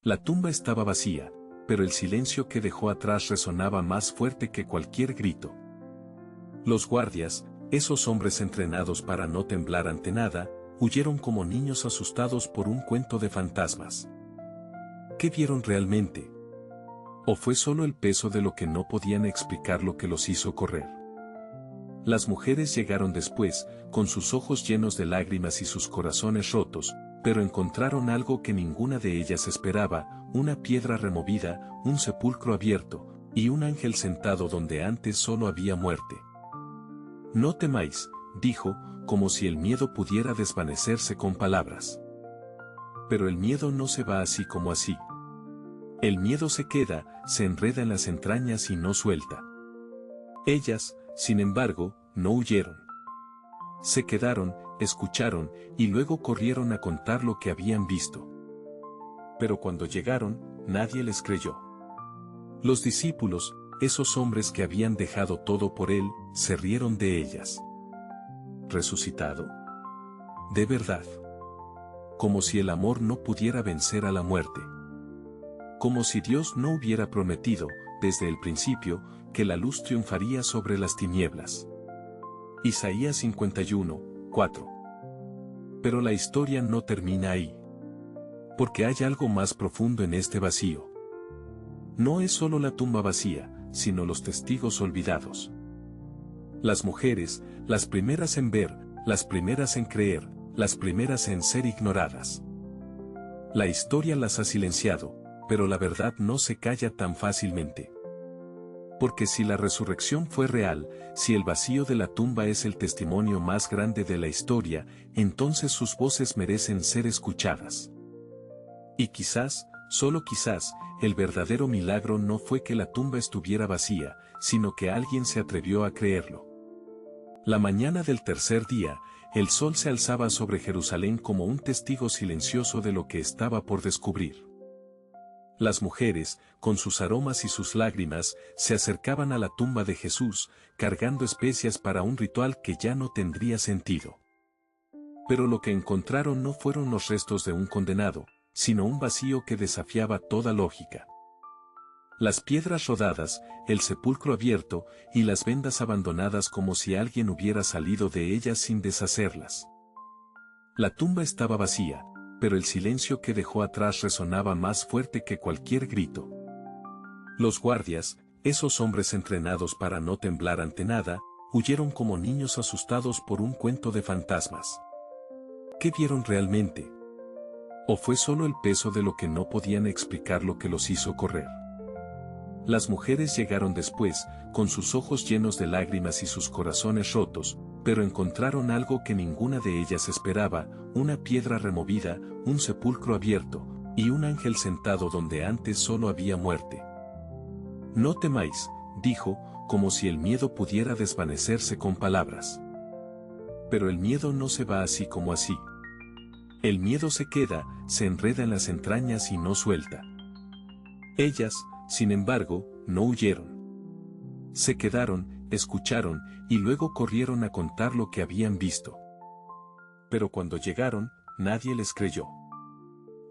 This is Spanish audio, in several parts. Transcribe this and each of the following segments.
La tumba estaba vacía, pero el silencio que dejó atrás resonaba más fuerte que cualquier grito. Los guardias, esos hombres entrenados para no temblar ante nada, huyeron como niños asustados por un cuento de fantasmas. ¿Qué vieron realmente? ¿O fue solo el peso de lo que no podían explicar lo que los hizo correr? Las mujeres llegaron después, con sus ojos llenos de lágrimas y sus corazones rotos, pero encontraron algo que ninguna de ellas esperaba: una piedra removida, un sepulcro abierto, y un ángel sentado donde antes solo había muerte. «No temáis», dijo, como si el miedo pudiera desvanecerse con palabras. Pero el miedo no se va así como así. El miedo se queda, se enreda en las entrañas y no suelta. Ellas, sin embargo, no huyeron. Se quedaron, escucharon, y luego corrieron a contar lo que habían visto. Pero cuando llegaron, nadie les creyó. Los discípulos, esos hombres que habían dejado todo por él, se rieron de ellas. ¿Resucitado? ¿De verdad? Como si el amor no pudiera vencer a la muerte. Como si Dios no hubiera prometido, desde el principio, que la luz triunfaría sobre las tinieblas. Isaías 51, 4. Pero la historia no termina ahí. Porque hay algo más profundo en este vacío. No es solo la tumba vacía, sino los testigos olvidados. Las mujeres, las primeras en ver, las primeras en creer, las primeras en ser ignoradas. La historia las ha silenciado, pero la verdad no se calla tan fácilmente. Porque si la resurrección fue real, si el vacío de la tumba es el testimonio más grande de la historia, entonces sus voces merecen ser escuchadas. Y quizás, solo quizás, el verdadero milagro no fue que la tumba estuviera vacía, sino que alguien se atrevió a creerlo. La mañana del tercer día, el sol se alzaba sobre Jerusalén como un testigo silencioso de lo que estaba por descubrir. Las mujeres, con sus aromas y sus lágrimas, se acercaban a la tumba de Jesús, cargando especias para un ritual que ya no tendría sentido. Pero lo que encontraron no fueron los restos de un condenado, sino un vacío que desafiaba toda lógica. Las piedras rodadas, el sepulcro abierto, y las vendas abandonadas como si alguien hubiera salido de ellas sin deshacerlas. La tumba estaba vacía, pero el silencio que dejó atrás resonaba más fuerte que cualquier grito. Los guardias, esos hombres entrenados para no temblar ante nada, huyeron como niños asustados por un cuento de fantasmas. ¿Qué vieron realmente? ¿O fue solo el peso de lo que no podían explicar lo que los hizo correr? Las mujeres llegaron después, con sus ojos llenos de lágrimas y sus corazones rotos, pero encontraron algo que ninguna de ellas esperaba: una piedra removida, un sepulcro abierto, y un ángel sentado donde antes solo había muerte. «No temáis», dijo, como si el miedo pudiera desvanecerse con palabras. Pero el miedo no se va así como así. El miedo se queda, se enreda en las entrañas y no suelta. Ellas, sin embargo, no huyeron. Se quedaron, escucharon, y luego corrieron a contar lo que habían visto. Pero cuando llegaron, nadie les creyó.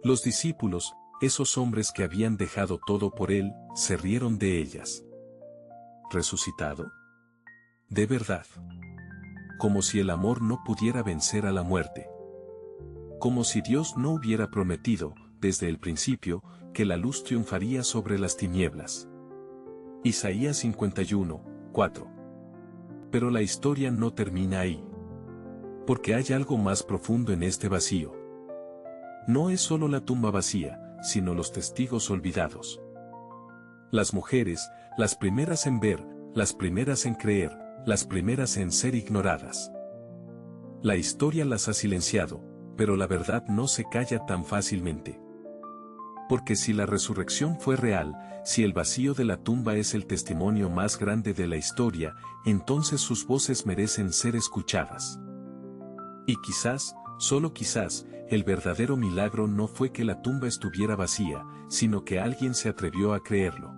Los discípulos, esos hombres que habían dejado todo por él, se rieron de ellas. ¿Resucitado? ¿De verdad? Como si el amor no pudiera vencer a la muerte. Como si Dios no hubiera prometido, desde el principio, que la luz triunfaría sobre las tinieblas. Isaías 51, 4. Pero la historia no termina ahí. Porque hay algo más profundo en este vacío. No es solo la tumba vacía, sino los testigos olvidados. Las mujeres, las primeras en ver, las primeras en creer, las primeras en ser ignoradas. La historia las ha silenciado, pero la verdad no se calla tan fácilmente. Porque si la resurrección fue real, si el vacío de la tumba es el testimonio más grande de la historia, entonces sus voces merecen ser escuchadas. Y quizás, solo quizás, el verdadero milagro no fue que la tumba estuviera vacía, sino que alguien se atrevió a creerlo.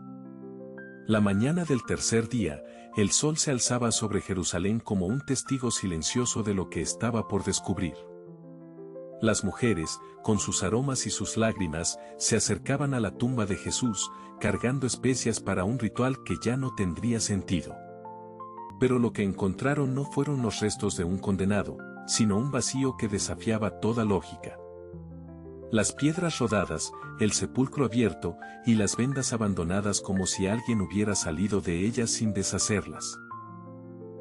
La mañana del tercer día, el sol se alzaba sobre Jerusalén como un testigo silencioso de lo que estaba por descubrir. Las mujeres, con sus aromas y sus lágrimas, se acercaban a la tumba de Jesús, cargando especias para un ritual que ya no tendría sentido. Pero lo que encontraron no fueron los restos de un condenado, sino un vacío que desafiaba toda lógica. Las piedras rodadas, el sepulcro abierto, y las vendas abandonadas como si alguien hubiera salido de ellas sin deshacerlas.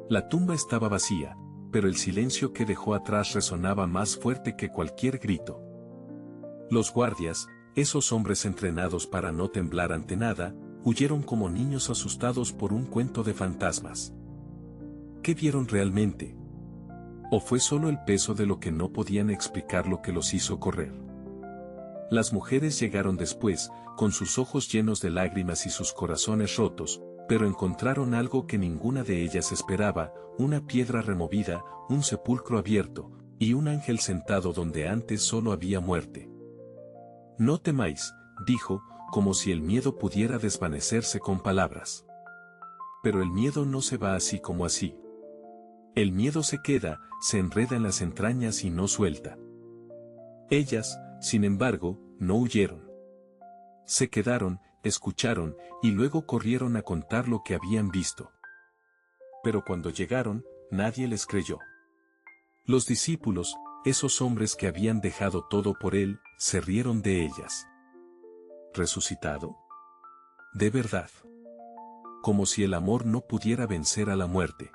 La tumba estaba vacía, pero el silencio que dejó atrás resonaba más fuerte que cualquier grito. Los guardias, esos hombres entrenados para no temblar ante nada, huyeron como niños asustados por un cuento de fantasmas. ¿Qué vieron realmente? ¿O fue solo el peso de lo que no podían explicar lo que los hizo correr? Las mujeres llegaron después, con sus ojos llenos de lágrimas y sus corazones rotos, pero encontraron algo que ninguna de ellas esperaba: una piedra removida, un sepulcro abierto, y un ángel sentado donde antes solo había muerte. No temáis, dijo, como si el miedo pudiera desvanecerse con palabras. Pero el miedo no se va así como así. El miedo se queda, se enreda en las entrañas y no suelta. Ellas, sin embargo, no huyeron. Se quedaron, escucharon, y luego corrieron a contar lo que habían visto. Pero cuando llegaron, nadie les creyó. Los discípulos, esos hombres que habían dejado todo por él, se rieron de ellas. ¿Resucitado? ¿De verdad? Como si el amor no pudiera vencer a la muerte.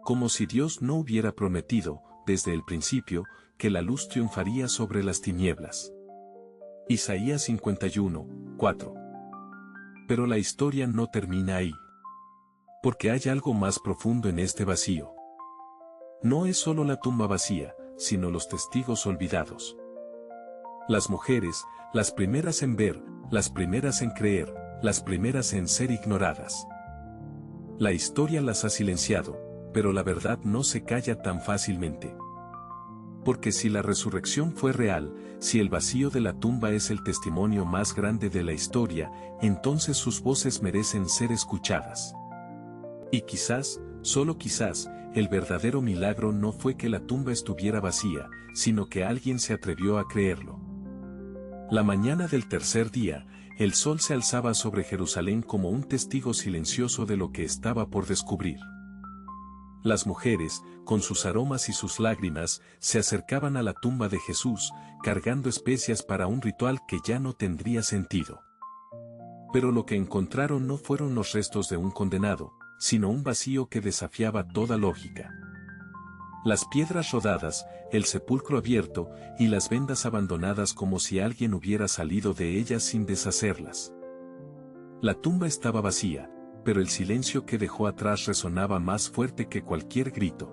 Como si Dios no hubiera prometido, desde el principio, que la luz triunfaría sobre las tinieblas. Isaías 51, 4. Pero la historia no termina ahí. Porque hay algo más profundo en este vacío. No es solo la tumba vacía, sino los testigos olvidados. Las mujeres, las primeras en ver, las primeras en creer, las primeras en ser ignoradas. La historia las ha silenciado, pero la verdad no se calla tan fácilmente. Porque si la resurrección fue real, si el vacío de la tumba es el testimonio más grande de la historia, entonces sus voces merecen ser escuchadas. Y quizás, solo quizás, el verdadero milagro no fue que la tumba estuviera vacía, sino que alguien se atrevió a creerlo. La mañana del tercer día, el sol se alzaba sobre Jerusalén como un testigo silencioso de lo que estaba por descubrir. Las mujeres, con sus aromas y sus lágrimas, se acercaban a la tumba de Jesús, cargando especias para un ritual que ya no tendría sentido. Pero lo que encontraron no fueron los restos de un condenado, sino un vacío que desafiaba toda lógica. Las piedras rodadas, el sepulcro abierto, y las vendas abandonadas como si alguien hubiera salido de ellas sin deshacerlas. La tumba estaba vacía, pero el silencio que dejó atrás resonaba más fuerte que cualquier grito.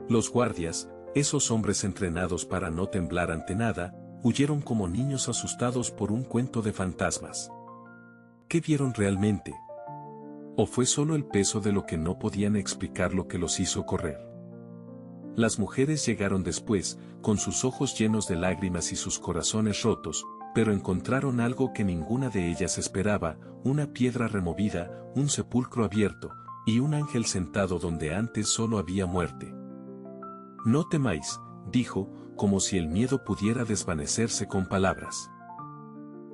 Los guardias, esos hombres entrenados para no temblar ante nada, huyeron como niños asustados por un cuento de fantasmas. ¿Qué vieron realmente? ¿O fue solo el peso de lo que no podían explicar lo que los hizo correr? Las mujeres llegaron después, con sus ojos llenos de lágrimas y sus corazones rotos, pero encontraron algo que ninguna de ellas esperaba: una piedra removida, un sepulcro abierto, y un ángel sentado donde antes solo había muerte. No temáis, dijo, como si el miedo pudiera desvanecerse con palabras.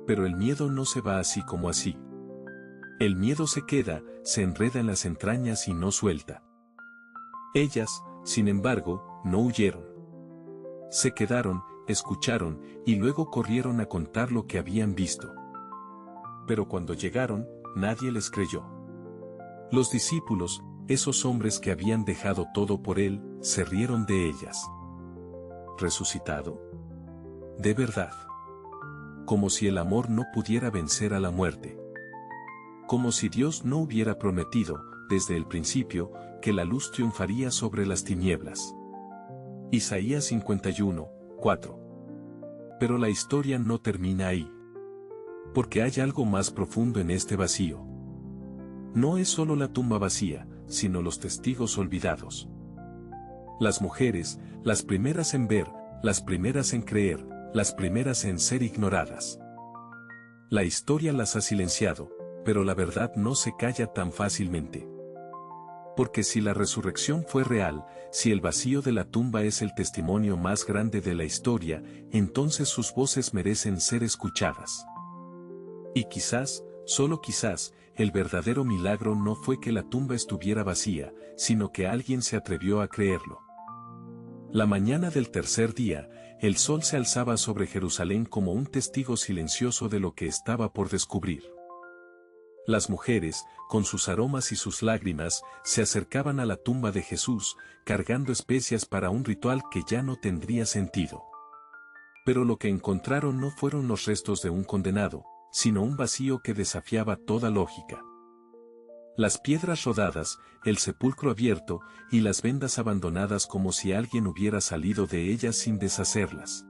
Pero el miedo no se va así como así. El miedo se queda, se enreda en las entrañas y no suelta. Ellas, sin embargo, no huyeron. Se quedaron, escucharon, y luego corrieron a contar lo que habían visto. Pero cuando llegaron, nadie les creyó. Los discípulos, esos hombres que habían dejado todo por él, se rieron de ellas. ¿Resucitado? De verdad. Como si el amor no pudiera vencer a la muerte. Como si Dios no hubiera prometido, desde el principio, que la luz triunfaría sobre las tinieblas. Isaías 51, 4. Pero la historia no termina ahí. Porque hay algo más profundo en este vacío. No es solo la tumba vacía, sino los testigos olvidados. Las mujeres, las primeras en ver, las primeras en creer, las primeras en ser ignoradas. La historia las ha silenciado, pero la verdad no se calla tan fácilmente. Porque si la resurrección fue real, si el vacío de la tumba es el testimonio más grande de la historia, entonces sus voces merecen ser escuchadas. Y quizás, solo quizás, el verdadero milagro no fue que la tumba estuviera vacía, sino que alguien se atrevió a creerlo. La mañana del tercer día, el sol se alzaba sobre Jerusalén como un testigo silencioso de lo que estaba por descubrir. Las mujeres, con sus aromas y sus lágrimas, se acercaban a la tumba de Jesús, cargando especias para un ritual que ya no tendría sentido. Pero lo que encontraron no fueron los restos de un condenado, sino un vacío que desafiaba toda lógica. Las piedras rodadas, el sepulcro abierto, y las vendas abandonadas como si alguien hubiera salido de ellas sin deshacerlas.